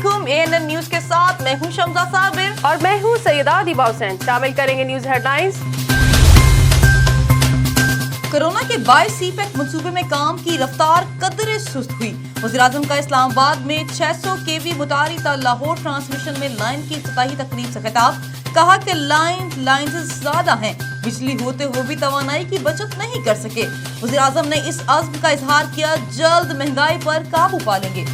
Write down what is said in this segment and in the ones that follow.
अस्सलामुअलैकुम। ANN news के साथ मैं हूं शमजा साबिर और मैं हूं सैयदा दिबा हुसैन। शामिल करेंगे न्यूज हेडलाइंस। कोरोना के बायस CPEC मंसूबे में काम की रफ्तार कदरे सुस्त हुई। वज़ीर-ए-आज़म का इस्लामाबाद में 600 kV मुतारी ता लाहौर ट्रांसमिशन में लाइन की इफ्तिताही तकरीब से खिताब। कहा कि लाइन ज्यादा हैं, बिजली होते हुए भी तवानाई की बचत नहीं कर सके। वज़ीर-ए-आज़म ने इस अज़्म का इजहार किया, जल्द महंगाई पर काबू पा लेंगे।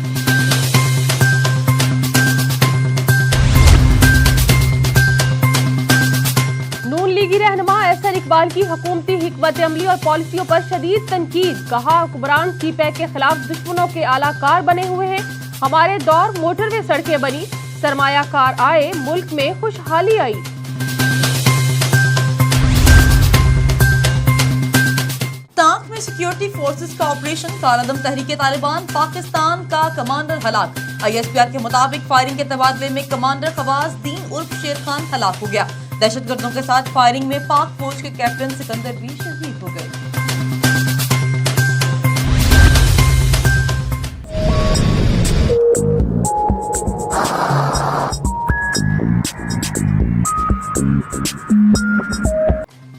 नून लीगी रहनुमा एहसन इकबाल की हुकूमती हिकमत अमली और पॉलिसियों पर शदीद तनकीद। कहा हुक्मरान CPEC के खिलाफ दुश्मनों के आलाकार बने हुए हैं। हमारे दौर मोटरवे सड़कें बनी, सरमायाकार आए, मुल्क में खुशहाली आई। ताक में सिक्योरिटी फोर्सेस का ऑपरेशन कालादम तहरीके तालिबान पाकिस्तान का कमांडर हलाक। ISPR के मुताबिक फायरिंग के तबादले में कमांडर खवास दीन उर्फ शेर खान हलाक हो गया। दहशतगर्दों के साथ फायरिंग में पाक फौज के कैप्टन सिकंदर भी शहीद हो गए।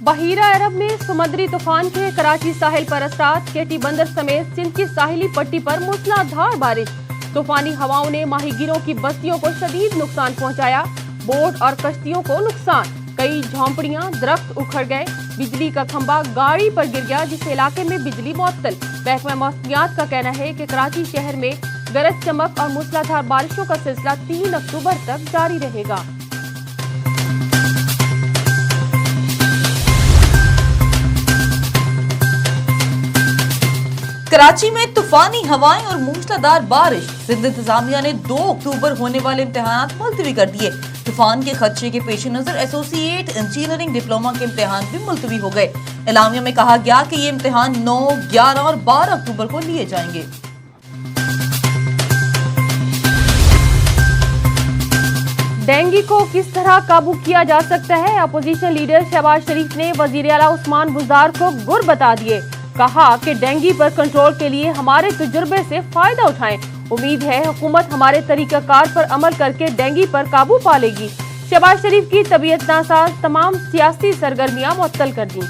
बहीरा अरब में समुद्री तूफान के कराची साहिल पर असरात। केटी बंदर समेत सिंध की साहिली पट्टी पर मूसलाधार बारिश। तूफानी हवाओं ने माहीगीरों की बस्तियों को शदीद नुकसान पहुंचाया। बोट और कश्तियों को नुकसान। कई झोंपड़ियां, दरख्त उखड़ गए। बिजली का खंभा गाड़ी पर गिर गया, जिस इलाके में बिजली मुअत्तल। महकमा मौसमियात का कहना है कि कराची शहर में गरज चमक और मूसलाधार बारिशों का सिलसिला 3 अक्टूबर तक जारी रहेगा। कराची में तूफानी हवाएं और मूसलाधार बारिश। सिंध इंतजामिया ने 2 अक्टूबर होने वाले इम्तिहान मुलतवी कर दिए। तूफान के खदशे के पेश नजर एसोसिएट इंजीनियरिंग डिप्लोमा के इम्तिहान भी मुलतवी हो गए। एलामिया में कहा गया कि ये इम्तिहान 9, 11 और 12 अक्टूबर को लिए जाएंगे। डेंगू को किस तरह काबू किया जा सकता है? अपोजिशन लीडर शहबाज शरीफ ने वजीर आला उस्मान बुज़दार को गुर बता दिए। कहा कि डेंगू पर कंट्रोल के लिए हमारे तजुर्बे से फायदा उठाएं। उम्मीद है हुकूमत हमारे तरीकाकार पर अमल करके डेंगू पर काबू पा लेगी। शहबाज शरीफ की तबीयत नासाज, तमाम सियासी सरगर्मियां मुअत्तल कर दी।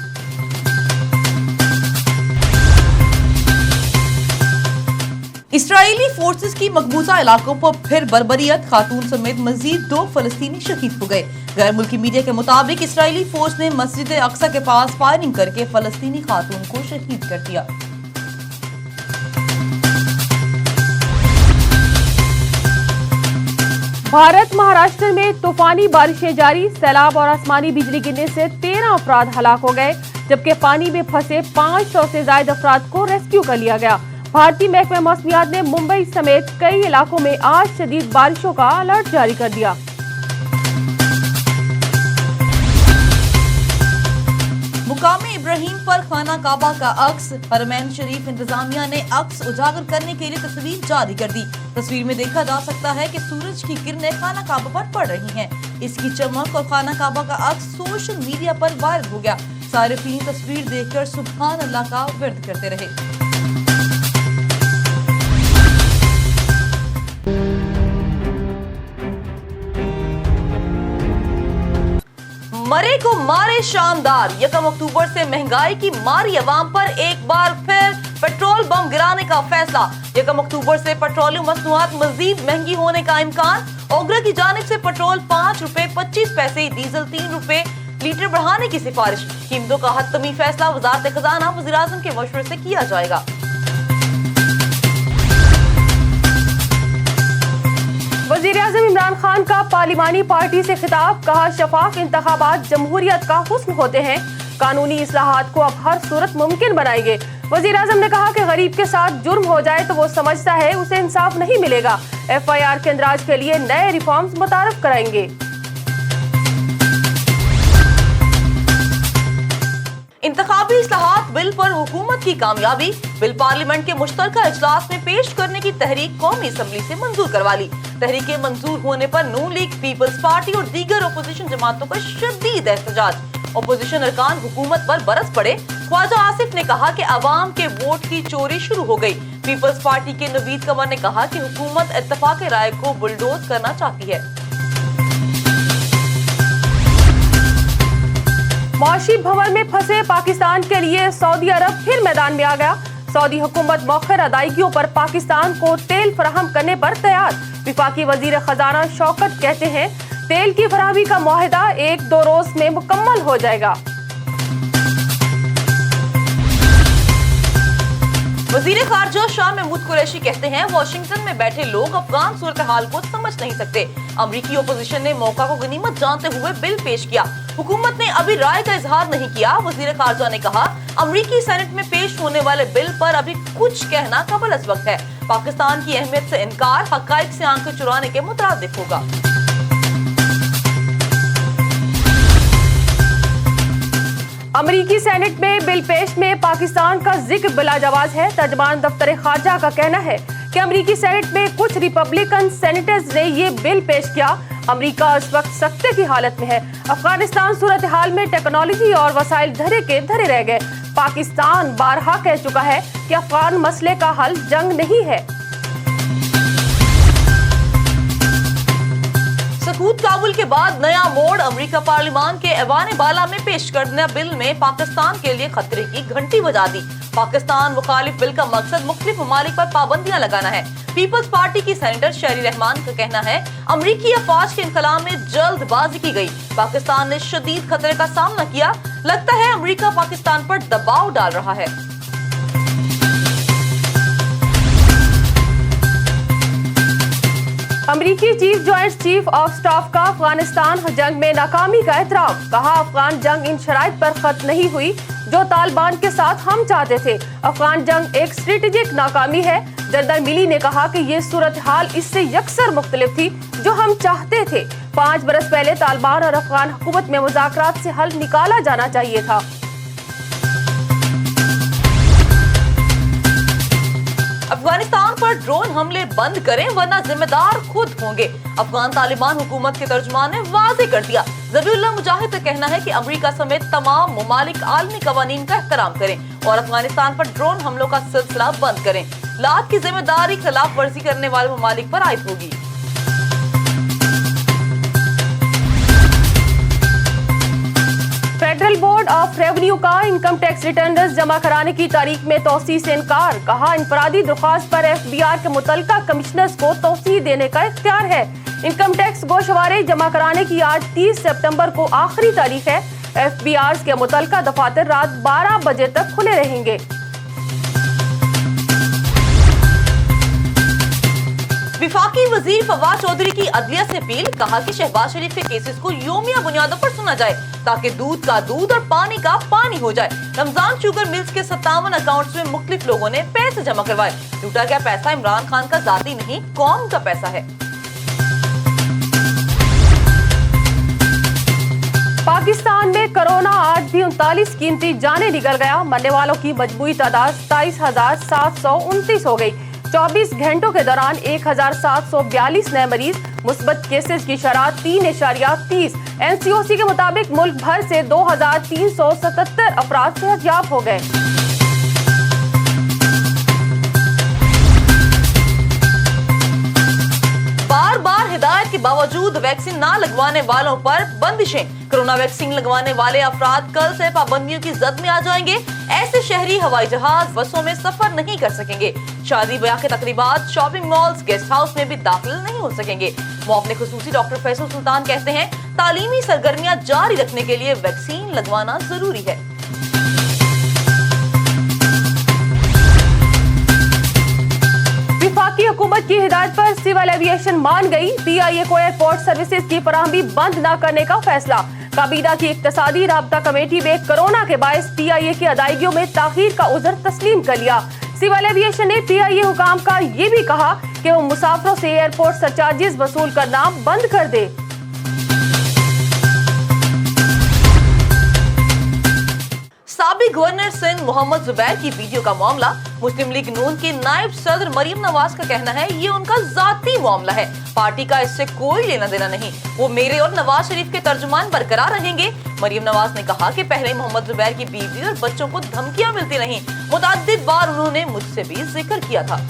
इसराइली फोर्सेस की मकबूजा इलाकों पर फिर बर्बरियत। खातून समेत मजीद 2 फलस्तीनी शहीद हो गए। गैर मुल्की मीडिया के मुताबिक इसराइली फौज ने मस्जिद अक्सा के पास फायरिंग करके फलस्तीनी खातून को शहीद कर दिया। भारत महाराष्ट्र में तूफानी बारिशें जारी। सैलाब और आसमानी बिजली गिरने से 13 अफराद हलाक हो गए, जबकि पानी में फंसे 500 से ज्यादा अफराद को रेस्क्यू कर लिया गया। भारतीय महकमा मौसमियात ने मुंबई समेत कई इलाकों में आज शदीद बारिशों का अलर्ट जारी कर दिया। मुकामी इब्राहिम पर खाना काबा का अक्स। हरमैन शरीफ इंतजामिया ने अक्स उजागर करने के लिए तस्वीर जारी कर दी। तस्वीर में देखा जा सकता है कि सूरज की किरणें खाना काबा पर पड़ रही हैं। इसकी चमक और खाना काबा का अक्स सोशल मीडिया पर वायरल हो गया। सारिफीन तस्वीर देखकर सुभान अल्लाह का विर्द करते रहे। मरे को मारे शानदार। 1 अक्टूबर से महंगाई की मारी अवाम पर एक बार फिर पेट्रोल बम गिराने का फैसला। 1 अक्टूबर से पेट्रोलियम मसनूआत मजीद महंगी होने का इम्कान। ओगरा की जानिब से पेट्रोल 5 रुपए 25 पैसे, डीजल 3 रुपए लीटर बढ़ाने की सिफारिश। कीमतों का हतमी फैसला वजारत खजाना वज़ीर-ए-आज़म के मशवरे से किया जाएगा। वज़ीर-ए-आज़म इमरान खान का पार्लिमानी पार्टी से खिताब। कहा शफाफ इंतखाबात जमहूरियत का हुस्न होते हैं। कानूनी इस्लाहात को अब हर सूरत मुमकिन बनाएंगे। वज़ीर-ए-आज़म ने कहा कि गरीब के साथ जुर्म हो जाए तो वो समझता है उसे इंसाफ नहीं मिलेगा। FIR के इंदराज के लिए नए रिफॉर्म्स मुतारफ कराएंगे। इंतखाबी इस्लाहात बिल पर हुकूमत की कामयाबी। बिल पार्लियामेंट के मुश्तरका इजलास में पेश करने की तहरीक कौमी असम्बली से मंजूर करवा ली। तहरीकें मंजूर होने पर नून लीग, पीपल्स पार्टी और दीगर अपोजिशन जमातों का शदीद एहतजाज। अपोजिशन अरकान हुकूमत पर बरस पड़े। ख्वाजा आसिफ ने कहा कि अवाम के वोट की चोरी शुरू हो गई। पीपल्स पार्टी के नवीद कंवर ने कहा कि हुकूमत इत्तेफाक राय को बुलडोज करना चाहती है। मुआशी भंवर में फंसे पाकिस्तान के लिए सऊदी अरब फिर मैदान में आ गया। सऊदी हुकूमत मौखर अदायगियों पर पाकिस्तान को तेल फराहम करने पर तैयार। विफाकी वजीर खजाना शौकत कहते हैं तेल की फराहमी का मुआहिदा 1-2 रोज में मुकम्मल हो जाएगा। वजीर खारजा शाह महमूद कुरैशी कहते हैं वाशिंगटन में बैठे लोग अफगान सूरत हाल को समझ नहीं सकते। अमरीकी ओपोजिशन ने मौका को गनीमत जानते हुए बिल पेश किया। हुकूमत ने अभी राय का इजहार नहीं किया। वजीर खारजा ने कहा अमरीकी सेनेट में पेश होने वाले बिल पर अभी कुछ कहना कबल अज़ वक्त है। पाकिस्तान की अहमियत से इनकार हक़ाइक़ से आंखें चुराने के मुताबिक होगा। अमरीकी सेनेट में बिल पेश में पाकिस्तान का जिक्र बिलाजवाज है। तर्जमान दफ्तर खारजा का कहना है कि अमरीकी सेनेट में कुछ रिपब्लिकन सेनेटर्स ने ये बिल पेश किया। अमरीका इस वक्त सख्ते की हालत में है। अफगानिस्तान सूरत हाल में टेक्नोलॉजी और वसाइल धरे के धरे रह गए। पाकिस्तान बारहा कह चुका है कि अफगान मसले का हल जंग नहीं है। सकूत काबुल के बाद नया मोड़। अमेरिका पार्लियामान के ऐवान बाला में पेश करने बिल में पाकिस्तान के लिए खतरे की घंटी बजा दी। पाकिस्तान मुखालिफ बिल का मकसद मुख्तलिफ ममालिक पर पाबंदियां लगाना है। पीपल्स पार्टी की सेनेटर शेरी रहमान का कहना है अमरीकी अफवाज के इनकलाब में जल्दबाजी की गई। पाकिस्तान ने शदीद खतरे का सामना किया। लगता है अमरीका पाकिस्तान पर दबाव डाल रहा है। अमरीकी chief joint chief of staff का अफगानिस्तान जंग में नाकामी का एतराफ। कहा अफगान जंग इन शराइत पर खत्म नहीं हुई जो तालिबान के साथ हम चाहते थे। अफगान जंग एक स्ट्रेटेजिक नाकामी है। जनरल मिली ने कहा कि ये सूरत हाल इससे यकसर मुख्तलिफ थी जो हम चाहते थे। 5 बरस पहले तालिबान और अफगान हुकूमत में मुज़ाकरात से हल निकाला जाना चाहिए था। अफगानिस्तान पर ड्रोन हमले बंद करें वरना जिम्मेदार खुद होंगे। अफगान तालिबान हुकूमत के तर्जुमान ने वाज़ेह कर दिया। ज़बीउल्लाह मुजाहिद का कहना है कि अमेरिका समेत तमाम मुमालिक आलमी कवानीन का एहतराम करें और अफगानिस्तान पर ड्रोन हमलों का सिलसिला बंद करें। लात की जिम्मेदारी खिलाफ वर्जी करने वाले मुमालिक पर आयद होगी। फेडरल बोर्ड ऑफ रेवेन्यू का इनकम टैक्स रिटर्न जमा कराने की तारीख में तौसीह से इनकार। कहा इनफरादी दरख्वास्त पर FBI के मुतल्लिका कमिश्नर्स को तौसीह देने का इख्तियार है। इनकम टैक्स गोशवारे जमा कराने की आज 30 सितंबर को आखिरी तारीख है। FBRs के मुतल्लिका दफातर रात 12 बजे तक खुले रहेंगे। विफाकी वजीर फवाद चौधरी की अदलिया से अपील। कहा कि शहबाज शरीफ के केसेस को योमिया बुनियादों पर सुना जाए ताकि दूध का दूध और पानी का पानी हो जाए। रमजान शुगर मिल्स के 57 अकाउंट्स में मुख्तलिफ लोगों ने पैसे जमा करवाए। लूटा गया पैसा इमरान खान का जाती नहीं कौम का पैसा है। पाकिस्तान में कोरोना आज भी 39 कीमती जाने निकल गया। मरने वालों की मजमूई तादाद 27,729 हो गई। 24 घंटों के दौरान 1,742 नए मरीज। मुस्बत केसेस की शरह 3.30। NCOC के मुताबिक मुल्क भर से 2,377 अफराद सेहतयाब हो गए। बार बार हिदायत के बावजूद वैक्सीन ना लगवाने वालों पर बंदिशें। कोरोना वैक्सीन लगवाने वाले अफराद कल से पाबंदियों की जद में आ जाएंगे। ऐसे शहरी हवाई जहाज बसों में सफर नहीं कर सकेंगे। शादी ब्याह के तकरीबात, शॉपिंग मॉल्स, गेस्ट हाउस में भी दाखिल नहीं हो सकेंगे। मुआवने खुसूसी डॉक्टर फैसल सुल्तान कहते हैं तालीमी सरगर्मियां जारी रखने के लिए वैक्सीन लगवाना जरूरी है। वफाकी हुकूमत की हिदायत पर सिविल एविएशन मान गई। PIA को एयरपोर्ट सर्विसेज की फराहमी बंद न करने का फैसला। काबीना की इक्तसादी राब्ता कमेटी में कोरोना के बायस PIA की अदायगियों में ताखीर का उज़र तस्लीम कर लिया। सिविल एविएशन ने PIA हुकाम का ये भी कहा कि वो मुसाफिरों से एयरपोर्ट सरचार्जेस वसूल करना बंद कर दे। साबिक गवर्नर सिंध मोहम्मद जुबैर की वीडियो का मामला। मुस्लिम लीग नून की नायब सदर मरियम नवाज का कहना है ये उनका जाती मामला है, पार्टी का इससे कोई लेना देना नहीं, वो मेरे और नवाज शरीफ के तर्जुमान बरकरार रहेंगे। मरियम नवाज ने कहा कि पहले मोहम्मद जुबैर की बीवी और बच्चों को धमकियां मिलती रहीं, मुतअद्दिद बार उन्होंने मुझसे भी जिक्र किया था।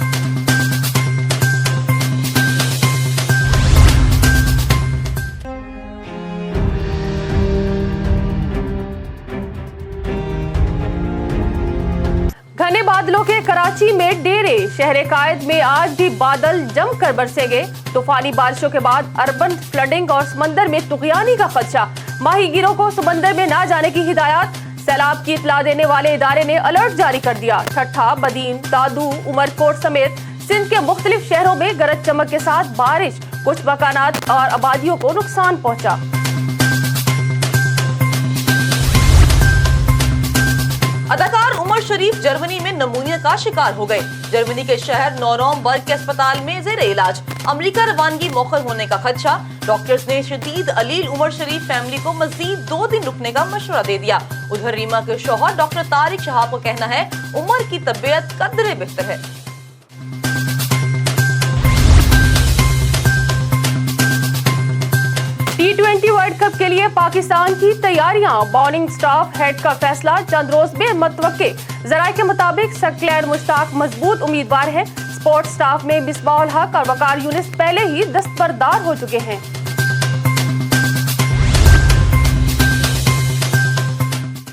घने बादलों के कराची में डेरे, शहर कायद में आज भी बादल जमकर बरसेंगे। तूफानी बारिशों के बाद अर्बन फ्लडिंग और समंदर में तुगयानी का खदशा, माहीगीरों को समंदर में ना जाने की हिदायत। सैलाब की इतला देने वाले इदारे ने अलर्ट जारी कर दिया। ठट्ठा, बदीन, दादू, उमरकोट समेत सिंध के मुख्तलिफ शहरों में गरज चमक के साथ बारिश, कुछ मकानात और आबादियों को नुकसान पहुंचा। अदाकार उमर शरीफ जर्मनी में नमूनिया का शिकार हो गए। जर्मनी के शहर नोरमबर्ग के अस्पताल में जेरे इलाज, अमेरिका रवानगी मौखर होने का खदशा। डॉक्टर्स ने शदीद अलील उमर शरीफ फैमिली को मजीद 2 दिन रुकने का मशवरा दे दिया। उधर रीमा के शौहर डॉक्टर तारिक शहाब का कहना है उमर की तबीयत कदरे बेहतर है। T20 वर्ल्ड कप के लिए पाकिस्तान की तैयारियां, बॉलिंग स्टाफ हेड का फैसला चंद रोज में मतवक्के। जराये के मुताबिक सकलैन मुश्ताक मजबूत उम्मीदवार है। स्पोर्ट्स स्टाफ में मिसबाउल हक और वकार यूनिस पहले ही दस्तबरदार हो चुके हैं।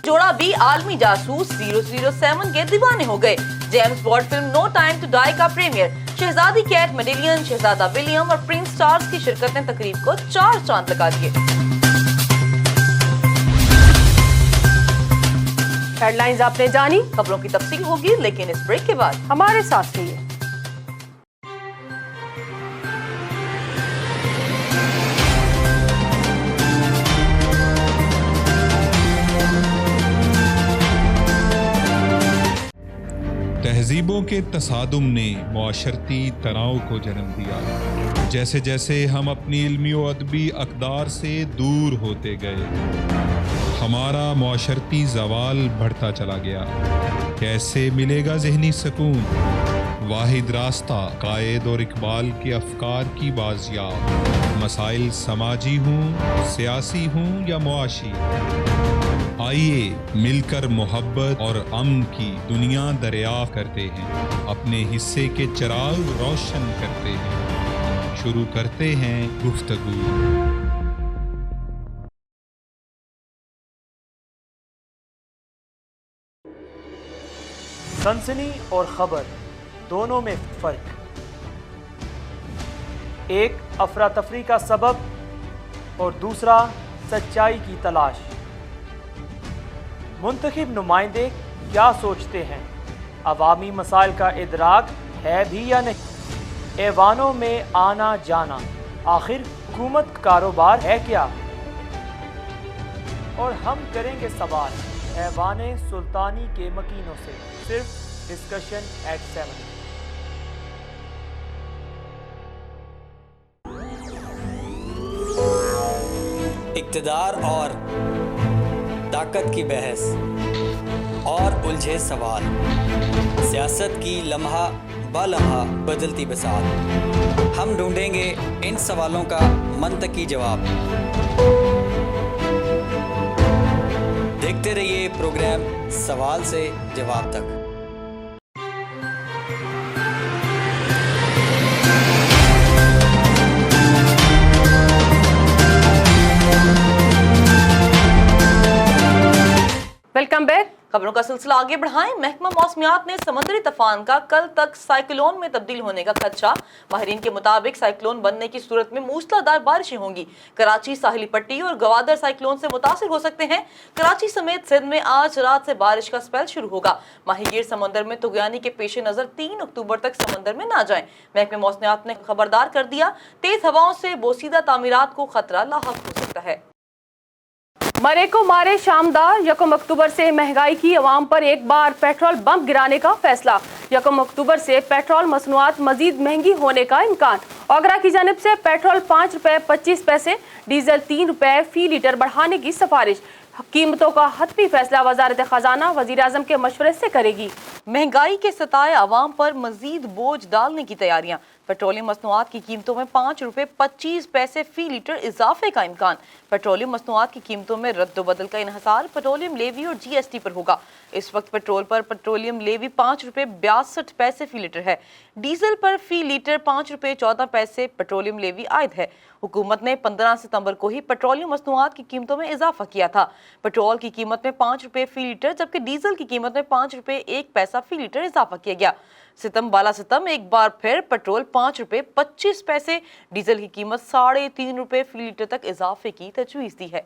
जोड़ा भी आलमी जासूस 007 के दीवाने हो गए। James Bond film no time to die का प्रीमियर, शहजादी कैट मिडिलियन, शहजादा विलियम और प्रिंस चार्ल्स की शिरकत ने तकरीब को 4 चांद लगा दिए। हेडलाइंस आपने जानी, खबरों की तफसील होगी लेकिन इस ब्रेक के बाद। हमारे साथ रहिए। तहजीबों के तसादुम ने मुआशरती तनाव को जन्म दिया। जैसे जैसे हम अपनी इल्मी व अदबी अक़दार से दूर होते गए, हमारा मुआशरती ज़वाल बढ़ता चला गया। कैसे मिलेगा ज़हनी सुकून? वाहिद रास्ता कायद और इकबाल के अफकार की बाज़ियाब, मसाइल समाजी हों, सियासी हों या मुआशी। आइए मिलकर मोहब्बत और अमन की दुनिया दरिया करते हैं, अपने हिस्से के चिराग रोशन करते हैं। शुरू करते हैं गुफ्तगू। सनसनी और खबर दोनों में फर्क। एक अफरा तफरी का सबब और दूसरा सच्चाई की तलाश। मुंतखब नुमाइंदे क्या सोचते हैं? अवामी मसाइल का इदराक है भी या नहीं? ऐवानों में आना जाना आखिर हुकूमत कारोबार है क्या? और हम करेंगे सवाल ऐवाने सुल्तानी के मकीनों से, सिर्फ डिस्कशन एट 7। इक़्तिदार और ताकत की बहस और उलझे सवाल, सियासत की लम्हा ब लम्हा बदलती बसात। हम ढूंढेंगे इन सवालों का मंतकी जवाब। देखते रहिए प्रोग्राम सवाल से जवाब तक। Welcome back. खबरों का सिलसिला आगे बढ़ाएं। महकमा मौसमियात ने समुद्री तूफान का कल तक साइक्लोन में तब्दील होने का खदशा। माहिरीन के मुताबिक साइक्लोन बनने की सूरत में मूसलाधार बारिशें होंगी। कराची, साहिली पट्टी और गवादर साइक्लोन से मुतासिर हो सकते हैं। कराची समेत सिंध में आज रात से बारिश का स्पेल शुरू होगा। माहीगीर समंदर में तुगयानी के पेश नजर 3 अक्टूबर तक समंदर में ना जाएं। महकमा मौसमियात ने खबरदार कर दिया, तेज हवाओं से बोसीदा तामीरात को खतरा लाहक हो सकता है। मरे को मारे शामदार, 1 अक्टूबर से महंगाई की अवाम पर एक बार पेट्रोल बम गिराने का फैसला। 1 अक्टूबर से पेट्रोल मसनूआत मजीद महंगी होने का इम्कान। ओगरा की जानिब से पेट्रोल 5 रुपए 25 पैसे, डीजल 3 रुपए फी लीटर बढ़ाने की सिफारिश। कीमतों का हतमी फैसला वजारत खजाना वजीर आजम के मशवरे से करेगी। महंगाई के सताए अवाम पर मजीद बोझ डालने की तैयारियां। पेट्रोलियम मसनूआत की कीमतों में 5 रुपए 25 पैसे फी लीटर इजाफे का इम्कान। पेट्रोलियम मसनूआत की कीमतों में रद्दोबदल का इन्हसार पेट्रोलियम लेवी और GST पर होगा। इस वक्त पेट्रोल पर पेट्रोलियम लेवी 5 रुपए 62 पैसे फी लीटर है। डीजल पर फी लीटर 5 रुपए 14 पैसे पेट्रोलियम लेवी आयद है। हुकूमत ने 15 सितंबर को ही पेट्रोलियम मसनूआत की कीमतों में इजाफा किया था। पेट्रोल की कीमत में 5 रुपए फी लीटर जबकि डीजल की कीमत में 5 रुपए 1 पैसा फी लीटर इजाफा किया गया। सितम बाला सितम एक बार फिर पेट्रोल 5 रुपए 25 पैसे, डीजल की कीमत 3.5 रुपए फी लीटर तक इजाफे की तजवीज़ दी है।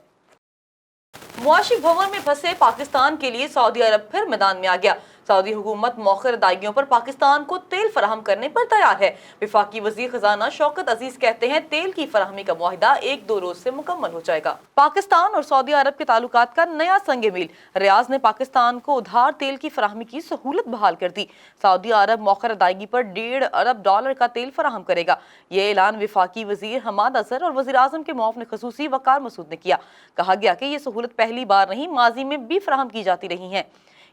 मुआशी भंवर में फंसे पाकिस्तान के लिए सऊदी अरब फिर मैदान में आ गया। सऊदी हुकूमत मौखर अदायगियों पर पाकिस्तान को तेल फराहम करने पर तैयार है। विफाकी वजीर खजाना शौकत अजीज कहते हैं तेल की फराहमी का मुआहिदा 1-2 रोज से मुकम्मल हो जाएगा। पाकिस्तान और सऊदी अरब के ताल्लुकात का नया संग मील। रियाज ने पाकिस्तान को उधार तेल की फराहमी की सहूलत बहाल कर दी। सऊदी अरब मौखर अदायगी पर $1.5 अरब का तेल फराहम करेगा। ये ऐलान विफाकी वजीर हमाद अजहर और वजीर आजम के मुआविन खसूसी वकार मसूद ने किया। कहा गया कि ये सहूलत पहली बार नहीं, माजी में भी फराहम की जाती रही है।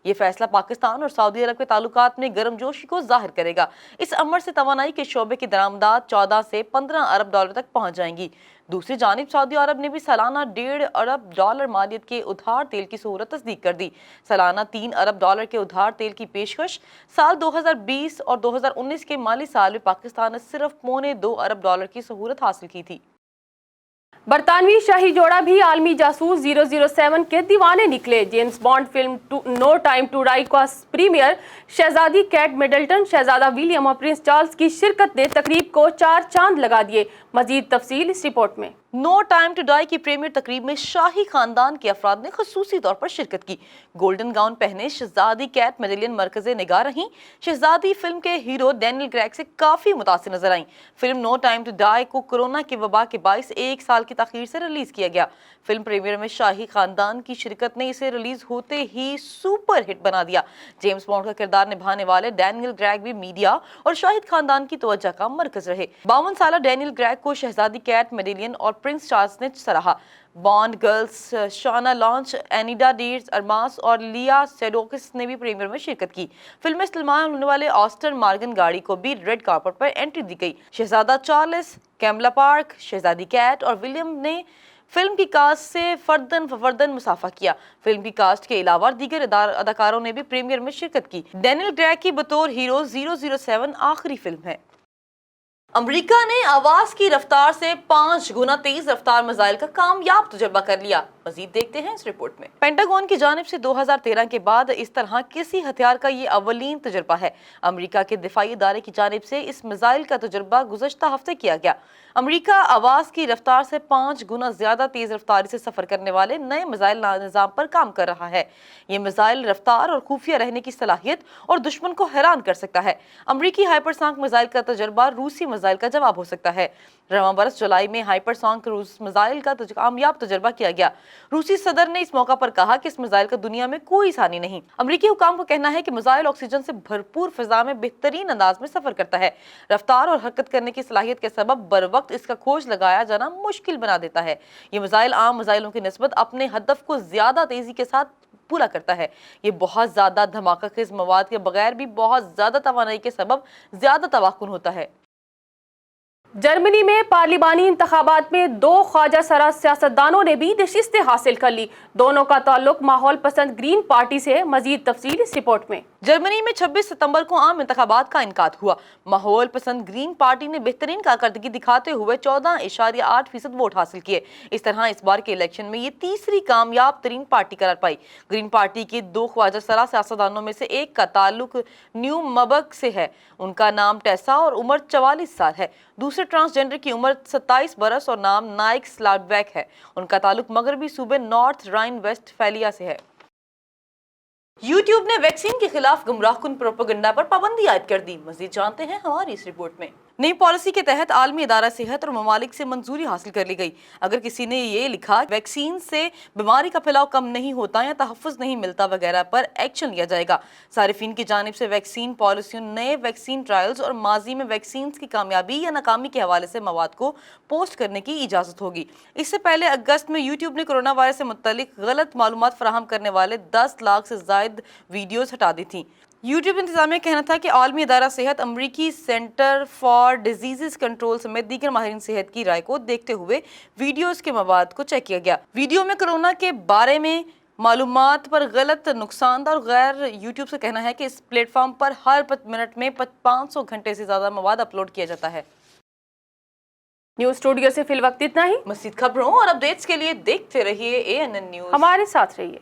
ये फैसला पाकिस्तान और सऊदी अरब के ताल्लुकात में गर्मजोशी को जाहिर करेगा। इस अमर से तवानाई के शोबे की दरामदात 14 से 15 अरब डॉलर तक पहुंच जाएंगी। दूसरी जानिब सऊदी अरब ने भी सालाना $1.5 अरब मालियत के उधार तेल की सहूलत तस्दीक कर दी। सालाना $3 अरब के उधार तेल की पेशकश साल 2020 और 2019 के माली साल में पाकिस्तान ने सिर्फ $2.25 अरब की सहूलत हासिल की थी। बरतानवी शाही जोड़ा भी आलमी जासूस 007 के दीवाने निकले। James Bond film no time to die का प्रीमियर शहजादी कैट मिडल्टन, शहजादा विलियम और प्रिंस चार्ल्स की शिरकत ने तकरीब को 4 चांद लगा दिए। मजीद तफसील इस रिपोर्ट में। नो टाइम टू डाई की प्रीमियर तकरीब में शाही खानदान के अफराद ने खसूसी तौर पर शिरकत की। गोल्डन गाउन पहने शहजादी कैट मिडल्टन मरकज़े निगाह रहीं। शहजादी फिल्म के हीरो डैनियल क्रेग से काफी मुतासिर नजर आईं। Film no time to die को कोरोना की वबा के बाइस 1 साल की ताखीर से रिलीज किया गया। फिल्म प्रीमियर में शाही खानदान की शिरकत ने इसे रिलीज होते ही सुपर हिट बना दिया। जेम्स बॉन्ड का किरदार निभाने वाले डैनियल क्रेग भी मीडिया और शाहिद खानदान की तवज्जो का मरकज रहे। 52 साला डैनियल क्रेग को शहजादी कैट मिडल्टन और प्रिंस चार्ल्स ने सराहा। बॉन्ड गर्ल्स शाना लॉन्च, एनिडा डीर्स अरमास और लिया सेडोकिस ने भी प्रीमियर में शिरकत की। फिल्म में इस्तेमाल होने वाले ऑस्टर मार्गन गाड़ी को भी रेड कार्पेट पर एंट्री दी गई। शहजादा चार्ल्स, कैमला पार्क, शहजादी कैट और विलियम ने फिल्म की कास्ट से फर्दन फर्दन मुसाफा किया। फिल्म की कास्ट के अलावा दीगर अदाकारों ने भी प्रीमियर में शिरकत की। डैनियल क्रेग की बतौर हीरो 007 आखिरी फिल्म है। अमेरिका ने आवाज की रफ्तार से 5 गुना तेज रफ्तार मिसाइल का कामयाब तजुर्बा कर लिया। मजीद देखते हैं इस रिपोर्ट में। पेंटागन की जानिब से 2013 के बाद इस तरह किसी हथियार का ये अवलीन तजुर्बा है। अमेरिका के दिफाई इदारे की जानिब से इस मिसाइल का तजुर्बा गुज़श्ता हफ्ते किया गया। अमेरिका आवाज की रफ्तार से 5 गुना ज्यादा तेज रफ्तारी से सफर करने वाले नए मिसाइल निज़ाम पर काम कर रहा है। ये मिसाइल रफ्तार और खुफिया रहने की सलाहियत और दुश्मन को हैरान कर सकता है। अमेरिकी हाइपरसोनिक मिसाइल का तजुर्बा रूसी मिसाइल का जवाब हो सकता है। रवां बरस जुलाई में हाइपरसोनिक रूस मिसाइल का कामयाब तजुर्बा किया गया। रूसी सदर ने इस मौका पर कहा कि इस मिसाइल का दुनिया में कोई सानी नहीं। अमेरिकी हुकाम का कहना है कि मिसाइल ऑक्सीजन से भरपूर फिजा में बेहतरीन अंदाज में सफर करता है। रफ्तार और हरकत करने की सलाहियत के सबब बर वक्त इसका खोज लगाया जाना मुश्किल बना देता है। ये मिसाइल आम मिसाइलों की निस्बत अपने हदफ को ज्यादा तेजी के साथ पूरा करता है। ये बहुत ज्यादा धमाका खेज मवाद के बगैर भी बहुत ज्यादा तवानाई के सबब ज्यादा तवाकुन होता है। जर्मनी में पार्लिमानी इंतखाबात में 2 ख्वाजा सरा सियासतदानों ने भी नशिस्तें हासिल कर ली। दोनों का ताल्लुक माहौल पसंद ग्रीन पार्टी से। मजीद तफसील इस रिपोर्ट में। जर्मनी में 26 सितंबर को आम इंतखाबात का इनकाद हुआ। माहौल पसंद ग्रीन पार्टी ने बेहतरीन कारकर्दगी दिखाते हुए 14.8% वोट हासिल किए। इस तरह इस बार के इलेक्शन में ये तीसरी कामयाब तरीन पार्टी करार पाई। ग्रीन पार्टी के 2 ख्वाजा सरा सियासतदानों में से एक का ताल्लुक न्यू मबर्ग से है। उनका नाम टेसा और उम्र 44 साल है। दूसरे ट्रांसजेंडर की उम्र 27 बरस और नाम नाइक स्लाडबैक है। उनका ताल्लुक मगरबी सूबे नॉर्थ राइन वेस्टफैलिया से है। यूट्यूब ने वैक्सीन के खिलाफ गुमराहकुन प्रोपेगेंडा पर पाबंदी आयद कर दी। मजीद जानते हैं हमारी इस रिपोर्ट में। नई पॉलिसी के तहत आलमी इदारा सेहत और ममालिक से मंजूरी हासिल कर ली गई। अगर किसी ने ये लिखा वैक्सीन से बीमारी का फैलाव कम नहीं होता या तहफ़्फ़ुज़ नहीं मिलता वगैरह पर एक्शन लिया जाएगा। सारिफीन की जानिब से वैक्सीन पॉलिसियों, नए वैक्सीन ट्रायल्स और माजी में वैक्सीन की कामयाबी या नाकामी के हवाले से मवाद को पोस्ट करने की इजाज़त होगी। इससे पहले अगस्त में यूट्यूब ने कोरोना वायरस से मुत्तलिक गलत मालूमात फराहम करने वाले 10 लाख से ज़ायद वीडियोज़ हटा दी थी। यूट्यूब इंतजामिया का कहना था कि आलमी इदारा सेहत, अमरीकी सेंटर फॉर डिजीज़ कंट्रोल समेत दीगर माहिरीन सेहत की राय को देखते हुए वीडियोस के मवाद को चेक किया गया। वीडियो में कोरोना के बारे में मालूमात पर गलत, नुकसानदार और गैर यूट्यूब से कहना है कि इस प्लेटफॉर्म पर हर मिनट में 500 घंटे से ज़्यादा मवाद अपलोड किया जाता है। न्यूज़ स्टूडियो से फिल वक्त इतना ही। मज़ीद खबरों और अपडेट्स के लिए देखते रहिए ANN न्यूज़। हमारे साथ रहिए।